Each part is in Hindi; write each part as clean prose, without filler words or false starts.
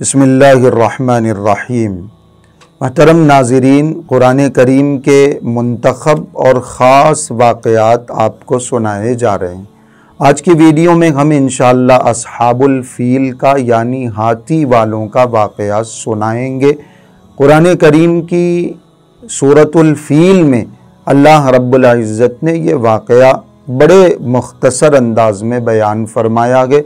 बिस्मिल्लाहिर्रहमानिर्रहीम। महतरम नाज़रीन, कुरान करीम के मुंतखब और ख़ास वाक़यात आपको सुनाए जा रहे हैं। आज की वीडियो में हम इंशाअल्लाह अस्हाबुल फ़ील का यानी हाथी वालों का वाक़या सुनाएंगे। कुरान करीम की सूरतुल फ़ील में अल्लाह रब्बुल इज़्ज़त ने ये वाक़या बड़े मुख्तसर अंदाज में बयान फरमाया है।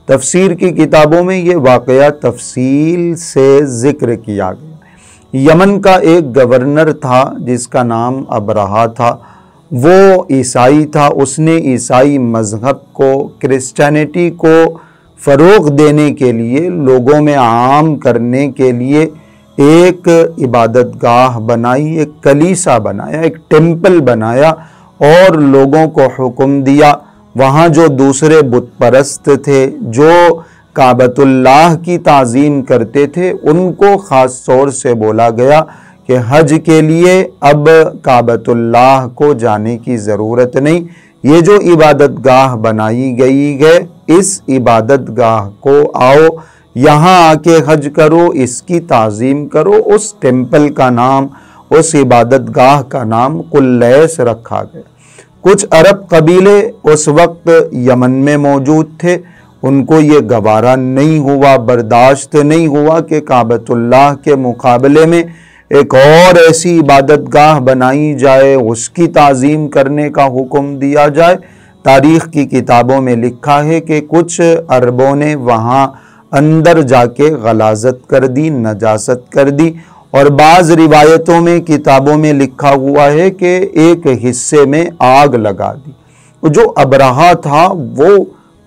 तफसीर की किताबों में ये वाक़या तफसील से ज़िक्र किया गया। यमन का एक गवर्नर था जिसका नाम अबरहा था। वो ईसाई था। उसने ईसाई मज़हब को, क्रिश्चियनिटी को फ़रोग़ देने के लिए, लोगों में आम करने के लिए एक इबादतगाह बनाई, एक कलीसा बनाया, एक टेम्पल बनाया और लोगों को हुक्म दिया वहाँ जो दूसरे बुत परस्त थे, जो काबतुल्लाह की ताज़ीम करते थे, उनको ख़ास तौर से बोला गया कि हज के लिए अब काबतुल्लाह को जाने की ज़रूरत नहीं। ये जो इबादतगाह बनाई गई है, इस इबादतगाह को आओ, यहाँ आके हज करो, इसकी ताज़ीम करो। उस टेम्पल का नाम, उस इबादतगाह का नाम कुल्लैस रखा गया। कुछ अरब कबीले उस वक्त यमन में मौजूद थे। उनको ये गवारा नहीं हुआ, बर्दाश्त नहीं हुआ कि काबतुल्लाह के मुकाबले में एक और ऐसी इबादतगाह बनाई जाए, उसकी ताज़ीम करने का हुक्म दिया जाए। तारीख़ की किताबों में लिखा है कि कुछ अरबों ने वहाँ अंदर जाके गलाज़त कर दी, नजासत कर दी। और बाज़ रिवायतों में, किताबों में लिखा हुआ है कि एक हिस्से में आग लगा दी। जो अबरहा था वो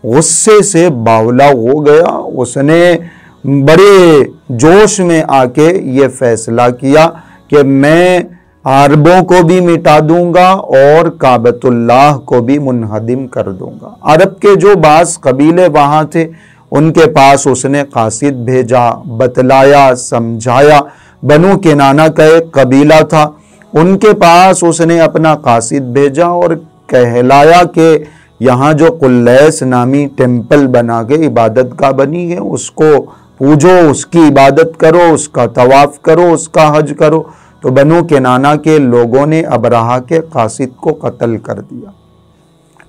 गुस्से से बावला हो गया। उसने बड़े जोश में आके ये फैसला किया कि मैं अरबों को भी मिटा दूंगा और काबतुल्लाह को भी मुनहदिम कर दूंगा। अरब के जो बाज़ कबीले वहाँ थे, उनके पास उसने कासिद भेजा, बतलाया, समझाया। बनु किनाना का एक कबीला था, उनके पास उसने अपना कासिद भेजा और कहलाया कि यहाँ जो कुल्लैस नामी टेम्पल बना के इबादतगाह बनी है, उसको पूजो, उसकी इबादत करो, उसका तवाफ़ करो, उसका हज करो। तो बनु किनाना के लोगों ने अबरहा के कासिद को कत्ल कर दिया।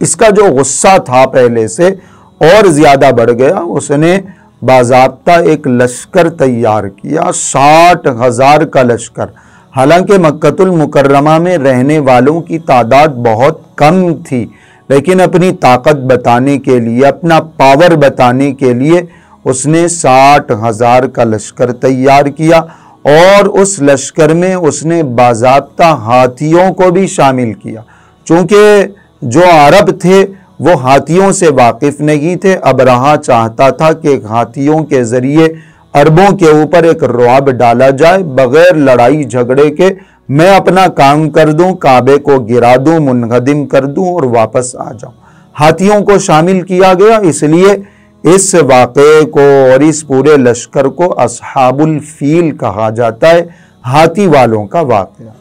इसका जो गुस्सा था पहले से और ज़्यादा बढ़ गया। उसने बाज़ाब्ता एक लश्कर तैयार किया, 60,000 का लश्कर। हालांकि मक्कतुल मुकर्रमा में रहने वालों की तादाद बहुत कम थी, लेकिन अपनी ताकत बताने के लिए, अपना पावर बताने के लिए उसने 60,000 का लश्कर तैयार किया। और उस लश्कर में उसने बाज़ाब्ता हाथियों को भी शामिल किया। चूँकि जो अरब थे वो हाथियों से वाकिफ़ नहीं थे। अबरहा चाहता था कि हाथियों के ज़रिए अरबों के ऊपर एक रुआब डाला जाए, बग़ैर लड़ाई झगड़े के मैं अपना काम कर दूं, काबे को गिरा दूं, मुनहदिम कर दूं और वापस आ जाऊं। हाथियों को शामिल किया गया। इसलिए इस वाक़े को और इस पूरे लश्कर को अस्हाबुल फ़ील कहा जाता है, हाथी वालों का वाक़या।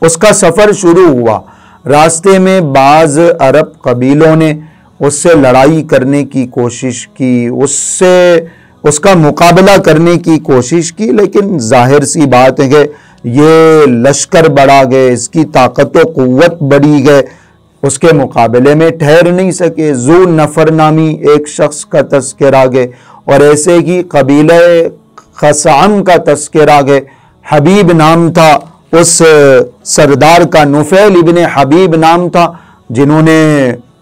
उसका सफ़र शुरू हुआ। रास्ते में बाज़ अरब कबीलों ने उससे लड़ाई करने की कोशिश की, उसका मुकाबला करने की कोशिश की, लेकिन जाहिर सी बात है कि ये लश्कर बढ़ा गए, इसकी ताकत व क़ुव्वत बढ़ी गए, उसके मुकाबले में ठहर नहीं सके। ज़ू नफ़र नामी एक शख्स का तज़किरा गए और ऐसे ही कबीले खसाम का तज़किरा गए। हबीब नाम था उस सरदार का, नुफैल इब्ने हबीब नाम था, जिन्होंने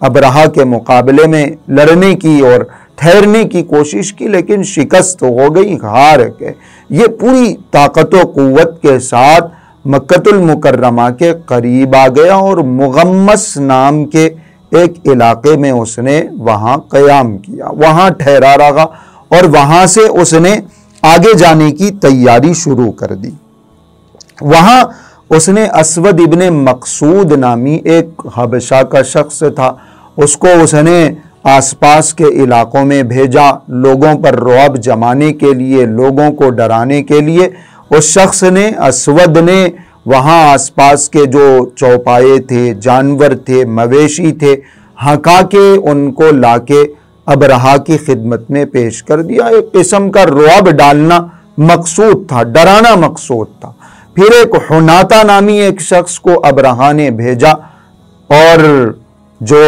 अबरहा के मुकाबले में लड़ने की और ठहरने की कोशिश की, लेकिन शिकस्त हो गई, हार गए। ये पूरी ताकत व क़ुव्वत के साथ मक्कतुल मुकर्रमा के करीब आ गया और मुगम्मस नाम के एक इलाके में उसने वहाँ क़याम किया, वहाँ ठहरा रहा और वहाँ से उसने आगे जाने की तैयारी शुरू कर दी। वहाँ उसने असवद इब्ने मकसूद नामी एक हबशा का शख्स था, उसको उसने आसपास के इलाकों में भेजा, लोगों पर रौब जमाने के लिए, लोगों को डराने के लिए। उस शख्स ने, असवद ने, वहाँ आसपास के जो चौपाए थे, जानवर थे, मवेशी थे, हका के उनको लाके अबरहा की खिदमत में पेश कर दिया। एक किस्म का रुआब डालना मकसूद था, डराना मकसूद था। फिर एक हुनाता नामी एक शख्स को अबरहा ने भेजा और जो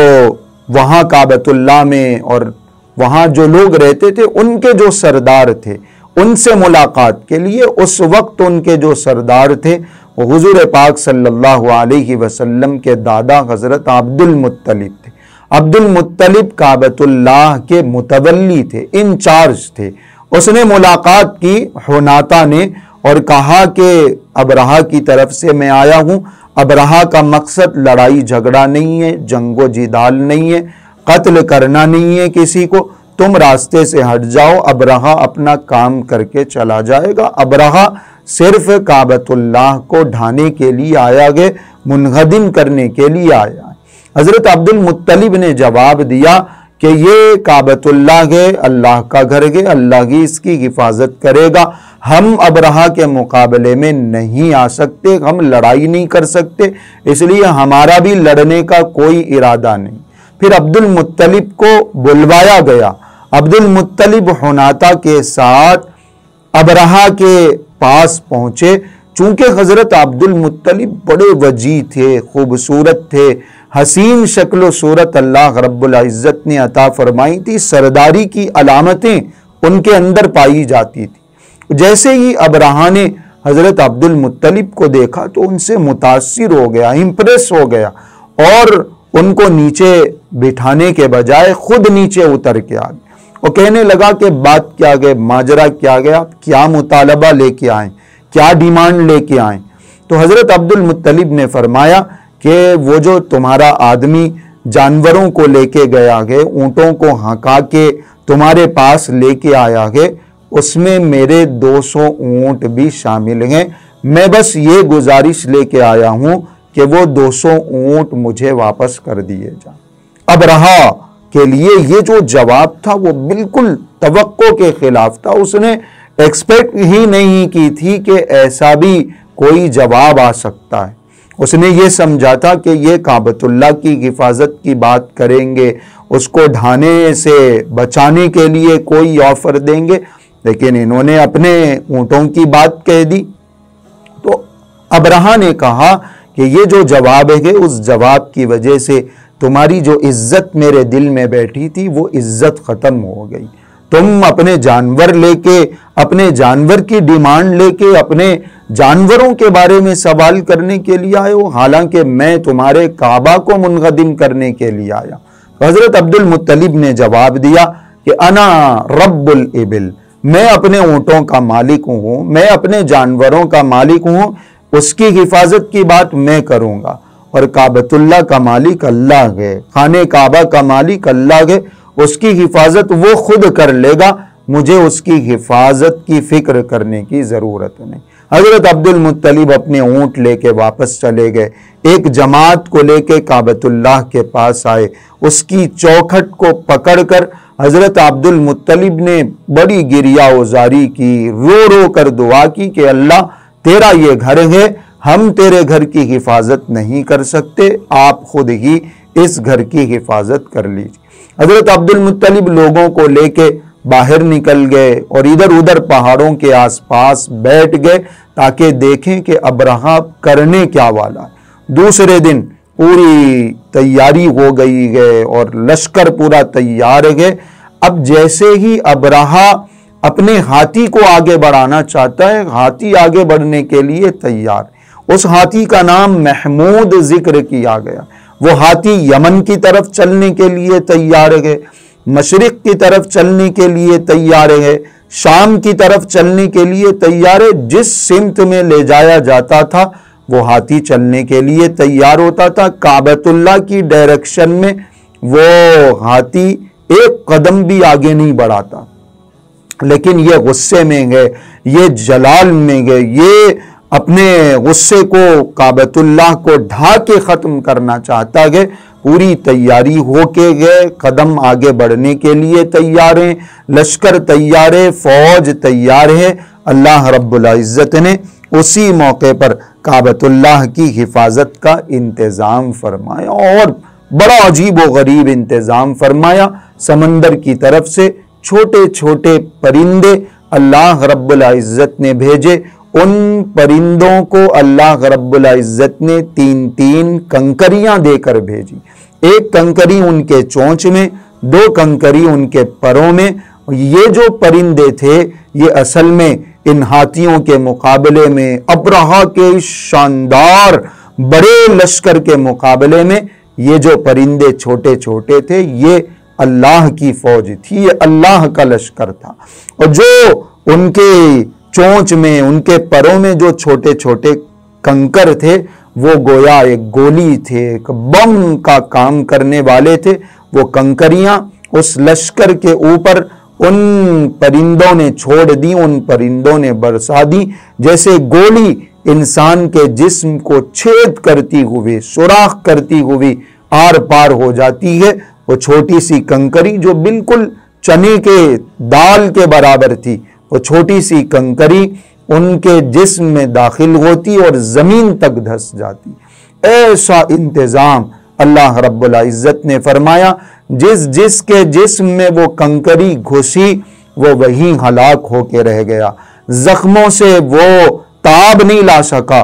वहाँ काबतुल्लाह में और वहाँ जो लोग रहते थे उनके जो सरदार थे उनसे मुलाकात के लिए, उस वक्त उनके जो सरदार थे वो हुजूर पाक सल्लल्लाहु अलैहि वसल्लम के दादा हज़रत अब्दुल मुत्तलिब थे। अब्दुल मुत्तलिब काबतुल्लाह के मुतवल्ली थे, इंचार्ज थे। उसने मुलाकात की हुनाता ने और कहा कि अबरहा की तरफ से मैं आया हूँ। अबरहा का मकसद लड़ाई झगड़ा नहीं है, जंगो जिदाल नहीं है, कत्ल करना नहीं है किसी को। तुम रास्ते से हट जाओ, अबरहा अपना काम करके चला जाएगा। अबरहा सिर्फ काबतुल्लाह को ढाने के लिए आया गया, मुनहदिम करने के लिए आया। हजरत अब्दुल मुत्तलिब ने जवाब दिया कि ये काबतुल्लाह है, अल्लाह का घर है, अल्लाह ही इसकी हिफाजत करेगा। हम अबरहा के मुकाबले में नहीं आ सकते, हम लड़ाई नहीं कर सकते, इसलिए हमारा भी लड़ने का कोई इरादा नहीं। फिर अब्दुल मुत्तलिब को बुलवाया गया। अब्दुल मुत्तलिब हुनाता के साथ अबरहा के पास पहुंचे। चूंकि हजरत अब्दुल मुत्तलिब बड़े वजी थे, खूबसूरत थे, हसीन शक्ल सूरत अल्लाह रब्बुल इज़्ज़त ने अता फरमाई थी, सरदारी की अलामतें उनके अंदर पाई जाती थी। जैसे ही अबरहा ने हजरत अब्दुल मुत्तलिब को देखा तो उनसे मुतासिर हो गया, इंप्रेस हो गया और उनको नीचे बिठाने के बजाय खुद नीचे उतर के आ गया और कहने लगा कि बात क्या गए, माजरा क्या गया, आप क्या मुतालबा लेके आए, क्या डिमांड लेके आए। तो हजरत अब्दुल मुत्तलिब ने फरमाया कि वो जो तुम्हारा आदमी जानवरों को लेके गया है, ऊँटों को हंका के तुम्हारे पास लेके आया है, उसमें मेरे 200 ऊँट भी शामिल हैं। मैं बस ये गुजारिश लेके आया हूँ कि वो 200 ऊँट मुझे वापस कर दिए जाए। अबरहा के लिए ये जो जवाब था वो बिल्कुल तवक्को के खिलाफ था। उसने एक्सपेक्ट ही नहीं की थी कि ऐसा भी कोई जवाब आ सकता है। उसने ये समझा था कि ये काबतुल्लाह की हिफाजत की बात करेंगे, उसको ढाने से बचाने के लिए कोई ऑफर देंगे, लेकिन इन्होंने अपने ऊँटों की बात कह दी। तो अबरहा ने कहा कि ये जो जवाब है उस जवाब की वजह से तुम्हारी जो इज्जत मेरे दिल में बैठी थी वो इज्जत ख़त्म हो गई। तुम अपने जानवर लेके, अपने जानवर की डिमांड लेके, अपने जानवरों के बारे में सवाल करने के लिए आए हो, हालांकि मैं तुम्हारे काबा को मुनहदिम करने के लिए आया। हजरत अब्दुल मुत्तलिब ने जवाब दिया कि अना रब्बुल इबिल, मैं अपने ऊँटों का मालिक हूँ, मैं अपने जानवरों का मालिक हूँ, उसकी हिफाजत की बात मैं करूँगा। और काबतुल्लाह का मालिक अल्लाह है, खाने काबा का मालिक अल्लाह है, उसकी हिफाजत वो खुद कर लेगा, मुझे उसकी हिफाजत की फिक्र करने की ज़रूरत नहीं। हज़रत अब्दुल मुत्तलिब अपने ऊँट लेके वापस चले गए। एक जमात को लेके काबतुल्लाह के पास आए, उसकी चौखट को पकड़कर हज़रत अब्दुल मुत्तलिब ने बड़ी गिरिया उजारी की, रो रो कर दुआ की कि अल्लाह तेरा ये घर है, हम तेरे घर की हिफाजत नहीं कर सकते, आप खुद ही इस घर की हिफाजत कर लीजिए। हज़रत अब्दुल मुत्तलिब लोगों को लेके बाहर निकल गए और इधर उधर पहाड़ों के आसपास बैठ गए ताकि देखें कि अबरहा करने क्या वाला है। दूसरे दिन पूरी तैयारी हो गई है और लश्कर पूरा तैयार है। अब जैसे ही अबरहा अपने हाथी को आगे बढ़ाना चाहता है, हाथी आगे बढ़ने के लिए तैयार, उस हाथी का नाम महमूद जिक्र किया गया। वो हाथी यमन की तरफ चलने के लिए तैयार है, मशरिक की तरफ चलने के लिए तैयार है, शाम की तरफ चलने के लिए तैयार है। जिस सिमत में ले जाया जाता था वो हाथी चलने के लिए तैयार होता था। काबतुल्लाह की डायरेक्शन में वो हाथी एक कदम भी आगे नहीं बढ़ाता, लेकिन ये गुस्से में गए, ये जलाल में गए, ये अपने गुस्से को काबतुल्लाह को ढा के ख़त्म करना चाहता है। पूरी तैयारी होके गए, कदम आगे बढ़ने के लिए तैयार हैं, लश्कर तैयार है, फौज तैयार है। अल्लाह रब्बुल इज़्ज़त ने उसी मौके पर काबतुल्लाह की हिफाजत का इंतज़ाम फरमाया और बड़ा अजीब व गरीब इंतज़ाम फरमाया। समंदर की तरफ से छोटे छोटे परिंदे अल्लाह रब्बुल इज़्ज़त ने भेजे। उन परिंदों को अल्लाह रब्बुल इज़्ज़त ने 3-3 कंकरियां देकर भेजी। एक कंकरी उनके चोंच में, 2 कंकरी उनके परों में। ये जो परिंदे थे ये असल में इन हाथियों के मुकाबले में, अब्रहा के शानदार बड़े लश्कर के मुकाबले में ये जो परिंदे छोटे छोटे थे ये अल्लाह की फौज थी, ये अल्लाह का लश्कर था। और जो उनके चोंच में, उनके परों में जो छोटे छोटे कंकर थे वो गोया एक गोली थे, एक बम का काम करने वाले थे। वो कंकरियां उस लश्कर के ऊपर उन परिंदों ने छोड़ दी, उन परिंदों ने बरसा दी। जैसे गोली इंसान के जिस्म को छेद करती हुई, सुराख करती हुई आर पार हो जाती है, वो छोटी सी कंकरी जो बिल्कुल चने के दाल के बराबर थी, वो छोटी सी कंकरी उनके जिस्म में दाखिल होती और जमीन तक धंस जाती। ऐसा इंतजाम अल्लाह रब्बुल इज़्ज़त ने फरमाया। जिसके जिस्म में वो कंकरी घुसी वो वहीं हलाक होके रह गया। जख्मों से वो ताब नहीं ला सका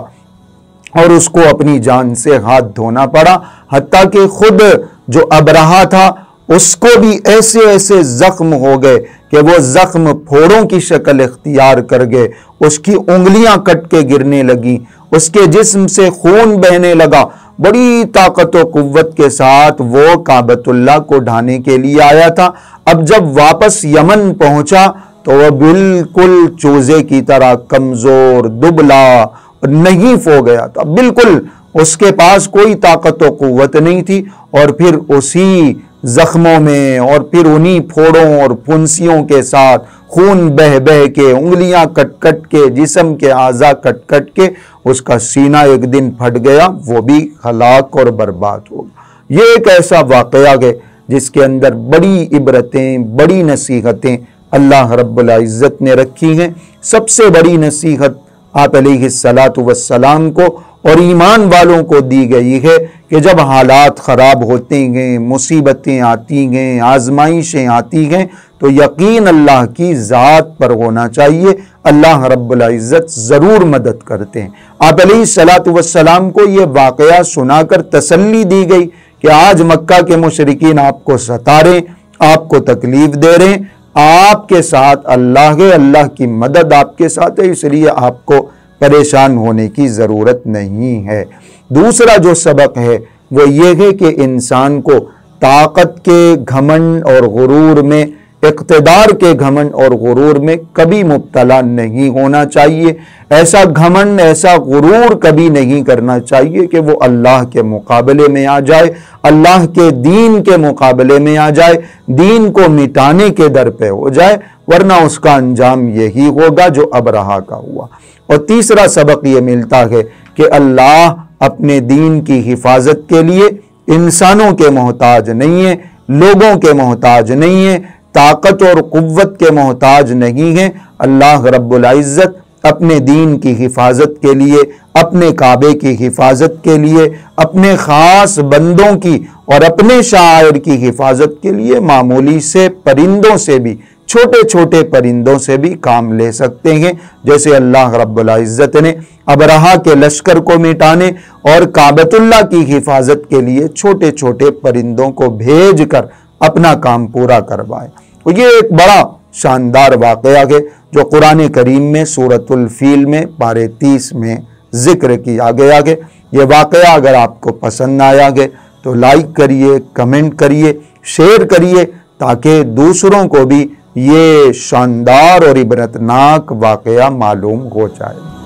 और उसको अपनी जान से हाथ धोना पड़ा। हत्ता कि खुद जो अबरहा था उसको भी ऐसे ऐसे जख्म हो गए कि वो जख्म फोड़ों की शक्ल इख्तियार कर गए। उसकी उंगलियां कट के गिरने लगी, उसके जिस्म से खून बहने लगा। बड़ी ताकत और कुव्वत के साथ वो काबतुल्लाह को ढाने के लिए आया था। अब जब वापस यमन पहुंचा तो वह बिल्कुल चूजे की तरह कमजोर, दुबला, नहीफ हो गया था। बिल्कुल उसके पास कोई ताकत और कुव्वत नहीं थी। और फिर उसी जख्मों में और फिर उन्हीं फोड़ों और फुंसियों के साथ खून बह बह के, उंगलियां कट कट के, जिस्म के आज़ा कट कट के उसका सीना एक दिन फट गया, वो भी हलाक और बर्बाद हो गया। ये एक ऐसा वाक़या है जिसके अंदर बड़ी इबरतें, बड़ी नसीहतें अल्लाह रब्बुल इज़्ज़त ने रखी हैं। सबसे बड़ी नसीहत आप अलैहिस्सलातु वस्सलाम को और ईमान वालों को दी गई है कि जब हालात ख़राब होते हैं, मुसीबतें आती हैं, आजमाइशें आती हैं, तो यकीन अल्लाह की ज़ात पर होना चाहिए। अल्लाह रब्बुल इज़्ज़त ज़रूर मदद करते हैं। आप अलैहिस्सलातु वस्सलाम को ये वाक़या सुनाकर तसल्ली दी गई कि आज मक्का के मुशरिकीन आपको सता रहे, आपको तकलीफ दे रहे हैं, आपके साथ अल्लाह है, अल्लाह की मदद आपके साथ है, इसलिए आपको परेशान होने की ज़रूरत नहीं है। दूसरा जो सबक है वो ये है कि इंसान को ताकत के घमंड और गुरूर में, इक़्तिदार के घमंड और गुरूर में कभी मुब्तला नहीं होना चाहिए। ऐसा घमंड, ऐसा गुरूर कभी नहीं करना चाहिए कि वो अल्लाह के मुकाबले में आ जाए, अल्लाह के दीन के मुकाबले में आ जाए, दीन को मिटाने के दर पे हो जाए, वरना उसका अंजाम यही होगा जो अबरहा का हुआ। और तीसरा सबक ये मिलता है कि अल्लाह अपने दीन की हिफाजत के लिए इंसानों के मोहताज नहीं है, लोगों के मोहताज नहीं है, ताकत और कुव्वत के मोहताज नहीं है। अल्लाह रब्बुल इज़्ज़त अपने दीन की हिफाजत के लिए, अपने काबे की हिफाजत के लिए, अपने ख़ास बंदों की और अपने शायर की हिफाजत के लिए मामूली से परिंदों से भी, छोटे छोटे परिंदों से भी काम ले सकते हैं। जैसे अल्लाह रब्बुल इज़्ज़त ने अबरहा के लश्कर को मिटाने और काबतुल्लाह की हिफाजत के लिए छोटे छोटे परिंदों को भेज कर अपना काम पूरा करवाए। तो ये एक बड़ा शानदार वाक़या है जो कुरान करीम में सूरतुल फील में पारे 30 में जिक्र किया गया है। ये वाक़या अगर आपको पसंद आया है तो लाइक करिए, कमेंट करिए, शेयर करिए, ताकि दूसरों को भी ये शानदार और इबरतनाक वाक़या मालूम हो जाए।